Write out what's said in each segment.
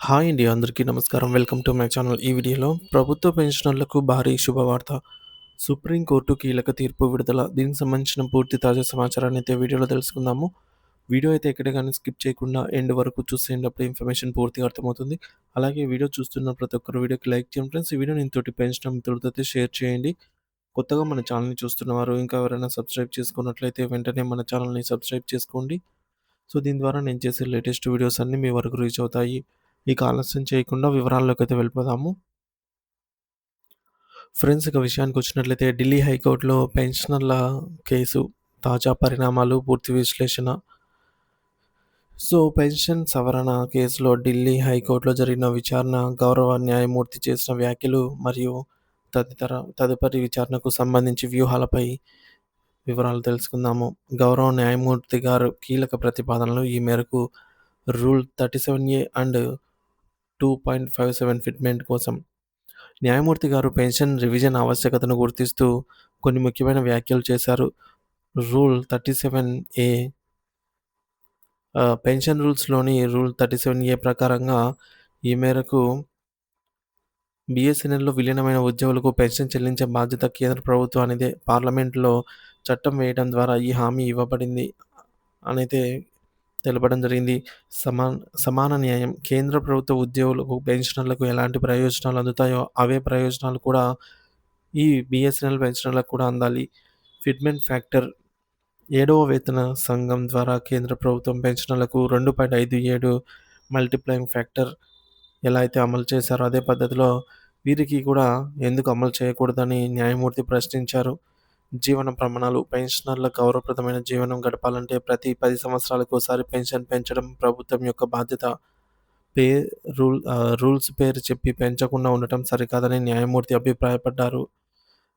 Hi అండి. అందరికీ నమస్కారం. Welcome to my channel. ఈ వీడియోలో ప్రభుత్వ పెన్షనర్లకు భారీ శుభవార్త. సుప్రీం కోర్టు కీలక తీర్పు విడుదల. దీనికి సంబంధించిన పూర్తి తాజా సమాచారాన్ని అయితే వీడియోలో తెలుసుకుందాము. వీడియో అయితే ఎక్కడ గాని స్కిప్ చేయకుండా ఎండ్ వరకు చూసేయండి. అప్పుడు ఇన్ఫర్మేషన్ పూర్తిగా అర్థమవుతుంది. అలాగే వీడియో చూస్తున్న ప్రతి ఒక్కరు వీడియోకి లైక్ చేయండి ఫ్రెండ్స్. ఈ వీడియోని ఇంతోటి పెన్షనర్ మిత్రులతో అయితే షేర్ చేయండి. కొత్తగా మన ఛానల్‌ని చూస్తున్నవారు ఇంకా ఎవరైనా సబ్స్క్రైబ్ చేసుకున్నట్లయితే వెంటనే మన ఛానల్‌ని సబ్స్క్రైబ్ చేసుకోండి. సో, దీని ద్వారా నేను చేసే లేటెస్ట్ వీడియోస్ అన్నీ మీ వరకు రీచ్ అవుతాయి. ఇక ఆలస్యం చేయకుండా వివరాల్లోకైతే వెళ్ళిపోదాము. ఫ్రెండ్స్, ఇక విషయానికొచ్చినట్లయితే ఢిల్లీ హైకోర్టులో పెన్షనర్ల కేసు తాజా పరిణామాలు, పూర్తి విశ్లేషణ. సో, పెన్షన్ సవరణ కేసులో ఢిల్లీ హైకోర్టులో జరిగిన విచారణ, గౌరవ న్యాయమూర్తి చేసిన వ్యాఖ్యలు మరియు తదుపరి విచారణకు సంబంధించి వ్యూహాలపై వివరాలు తెలుసుకుందాము. గౌరవ న్యాయమూర్తి గారు కీలక ప్రతిపాదనలు ఈ మేరకు రూల్ 37A అండ్ 2.57 ఫిట్మెంట్ కోసం న్యాయమూర్తి గారు పెన్షన్ రివిజన్ ఆవశ్యకతను గుర్తిస్తూ కొన్ని ముఖ్యమైన వ్యాఖ్యలు చేశారు. Rule 37A pension రూల్స్‌లోని rule 37A ప్రకారంగా ఈ మేరకు బీఎస్ఎన్ఎల్‌లో విలీనమైన ఉద్యోగులకు పెన్షన్ చెల్లించే బాధ్యత కేంద్ర ప్రభుత్వానిదే. పార్లమెంట్‌లో చట్టం వేయడం ద్వారా ఈ హామీ ఇవ్వబడింది అనైతే తెలపడం జరిగింది. సమా సమాన న్యాయం. కేంద్ర ప్రభుత్వ ఉద్యోగులకు, పెన్షనర్లకు ఎలాంటి ప్రయోజనాలు అందుతాయో అవే ప్రయోజనాలు కూడా ఈ బీఎస్ఎన్ఎల్ పెన్షనర్లకు కూడా అందాలి. Fitment factor. ఏడవ వేతన సంఘం ద్వారా కేంద్ర ప్రభుత్వం పెన్షనర్లకు 2.57 మల్టిప్లైయింగ్ ఫ్యాక్టర్ ఎలా అయితే అమలు చేశారో అదే పద్ధతిలో వీరికి కూడా ఎందుకు అమలు చేయకూడదని న్యాయమూర్తి ప్రశ్నించారు. జీవన ప్రమాణాలు. పెన్షనర్ల గౌరవప్రదమైన జీవనం గడపాలంటే ప్రతి 10 సంవత్సరాలకోసారి పెన్షన్ పెంచడం ప్రభుత్వం యొక్క బాధ్యత. పే రూల్స్ పేరు చెప్పి పెంచకుండా ఉండటం సరికాదని న్యాయమూర్తి అభిప్రాయపడ్డారు.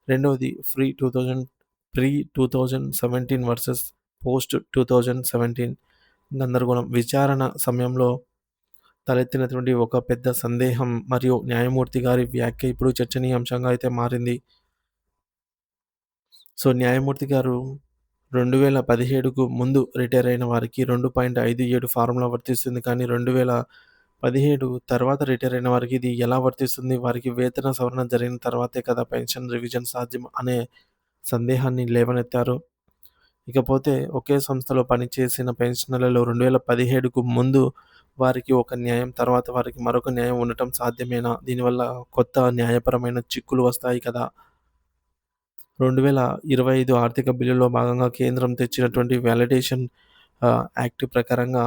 రెండవది ప్రీ 2017 వర్సెస్ పోస్ట్ 2017 గందరగోళం. విచారణ సమయంలో తలెత్తినటువంటి ఒక పెద్ద సందేహం మరియు న్యాయమూర్తి గారి వ్యాఖ్య ఇప్పుడు చర్చనీయాంశంగా అయితే మారింది. సో, న్యాయమూర్తి గారు 2017కు ముందు రిటైర్ అయిన వారికి 2.57 ఫార్ములా వర్తిస్తుంది. కానీ 2017 తర్వాత రిటైర్ అయిన వారికి ఇది ఎలా వర్తిస్తుంది? వారికి వేతన సవరణ జరిగిన తర్వాతే కదా పెన్షన్ రివిజన్ సాధ్యం అనే సందేహాన్ని లేవనెత్తారు. ఇకపోతే ఒకే సంస్థలో పనిచేసిన పెన్షనర్లలో 2017కు ముందు వారికి ఒక న్యాయం, తర్వాత వారికి మరొక న్యాయం ఉండటం సాధ్యమేనా? దీనివల్ల కొత్త న్యాయపరమైన చిక్కులు వస్తాయి కదా! 2025 ఆర్థిక బిల్లులో భాగంగా కేంద్రం తెచ్చినటువంటి వాలిడేషన్ యాక్ట్ ప్రకారంగా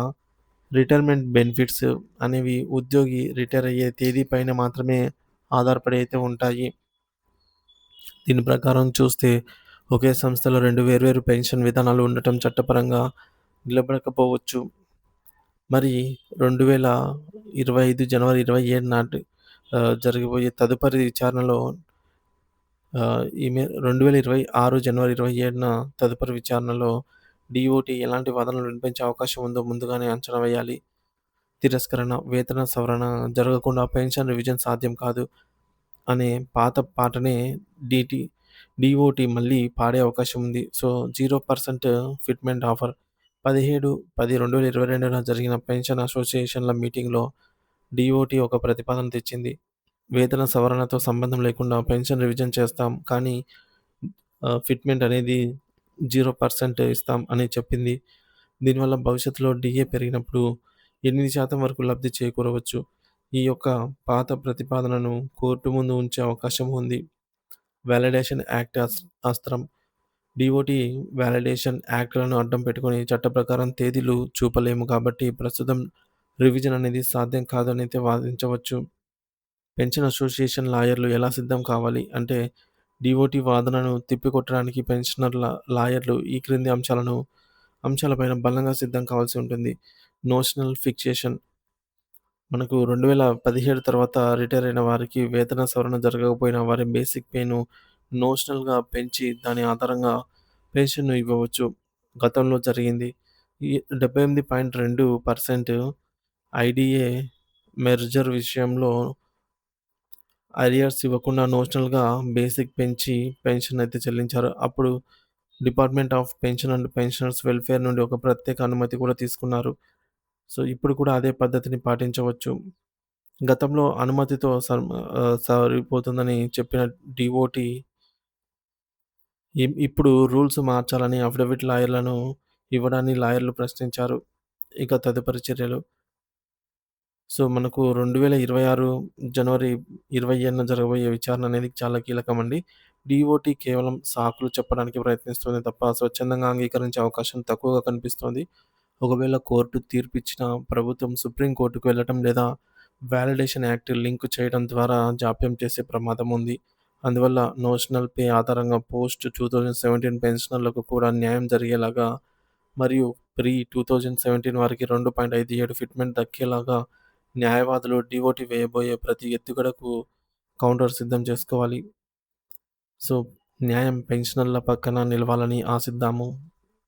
రిటైర్మెంట్ బెనిఫిట్స్ అనేవి ఉద్యోగి రిటైర్ అయ్యే తేదీ పైన మాత్రమే ఆధారపడి అయితే ఉంటాయి. దీని ప్రకారం చూస్తే ఒకే సంస్థలో 2 వేర్వేరు పెన్షన్ విధానాలు ఉండటం చట్టపరంగా నిలబడకపోవచ్చు. మరి 2025 జనవరి 27 నాటి జరగబోయే తదుపరి విచారణలో ఈమె 2026 జనవరి 27న తదుపరి విచారణలో డీఓటీ ఎలాంటి వాదనలు వినిపించే అవకాశం ఉందో ముందుగానే అంచనా వేయాలి. తిరస్కరణ. వేతన సవరణ జరగకుండా పెన్షన్ రివిజన్ సాధ్యం కాదు అనే పాత పాటనే డీటీ డీఓటీ మళ్ళీ పాడే అవకాశం ఉంది. So, 0% fitment offer. 17/10/2022న జరిగిన పెన్షన్ అసోసియేషన్ల మీటింగ్‌లో డీఓటీ ఒక ప్రతిపాదన తెచ్చింది. వేతన సవరణతో సంబంధం లేకుండా పెన్షన్ రివిజన్ చేస్తాం. కానీ ఫిట్మెంట్ అనేది 0% ఇస్తాం అని చెప్పింది. దీనివల్ల భవిష్యత్తులో డీఏ పెరిగినప్పుడు 8% వరకు లబ్ధి చేకూరవచ్చు. ఈ యొక్క పాత ప్రతిపాదనను కోర్టు ముందు ఉంచే అవకాశం ఉంది. వాలిడేషన్ యాక్ట్ అస్త్రం. డీఓటీ వాలిడేషన్ యాక్ట్‌లను అడ్డం పెట్టుకొని చట్ట ప్రకారం తేదీలు చూపలేము కాబట్టి ప్రస్తుతం రివిజన్ అనేది సాధ్యం కాదనైతే వాదించవచ్చు. పెన్షన్ అసోసియేషన్ లాయర్లు ఎలా సిద్ధం కావాలి అంటే, డీఓటీ వాదనను తిప్పికొట్టడానికి పెన్షనర్ల లాయర్లు ఈ క్రింది అంశాలపైన బలంగా సిద్ధం కావాల్సి ఉంటుంది. Notional fixation. మనకు 2017 తర్వాత రిటైర్ అయిన వారికి వేతన సవరణ జరగకపోయినా వారి బేసిక్ పేను నోషనల్‌గా పెంచి దాని ఆధారంగా పెన్షన్‌ను ఇవ్వవచ్చు. గతంలో జరిగింది. ఈ 78.2% ఐడీఏ మెర్జర్ విషయంలో అరియర్స్ ఇవ్వకుండా నోషనల్‌గా బేసిక్ పెంచి పెన్షన్ అయితే చెల్లించారు. అప్పుడు department of pension and pensioners welfare నుండి ఒక ప్రత్యేక అనుమతి కూడా తీసుకున్నారు. సో, ఇప్పుడు కూడా అదే పద్ధతిని పాటించవచ్చు. గతంలో అనుమతితో సరిపోతుందని చెప్పిన డీఓటీ ఇప్పుడు రూల్స్ మార్చాలని అఫిడవిట్ లాయర్లను ఇవ్వడాన్ని లాయర్లు ప్రశ్నించారు. ఇక తదుపరి చర్యలు. సో, మనకు 2026 జనవరి 20న జరగబోయే విచారణ అనేది చాలా కీలకమండి. డీఓటీ కేవలం సాకులు చెప్పడానికి ప్రయత్నిస్తుంది తప్ప స్వచ్ఛందంగా అంగీకరించే అవకాశం తక్కువగా కనిపిస్తోంది. ఒకవేళ కోర్టు తీర్పిచ్చినా ప్రభుత్వం సుప్రీం కోర్టుకు వెళ్ళటం లేదా వాలిడేషన్ యాక్ట్ లింక్ చేయడం ద్వారా జాప్యం చేసే ప్రమాదం ఉంది. అందువల్ల నోషనల్ పే ఆధారంగా పోస్ట్ 2017 పెన్షనర్లకు కూడా న్యాయం జరిగేలాగా మరియు ప్రీ 2017 వారికి 2.57 ఫిట్‌మెంట్ దక్కేలాగా న్యాయవాదులు డీఓటీ వేయబోయే ప్రతి ఎత్తుగడకు కౌంటర్ సిద్ధం చేసుకోవాలి. సో, న్యాయం పెన్షనర్ల పక్కన నిలవాలని ఆశిద్దాము.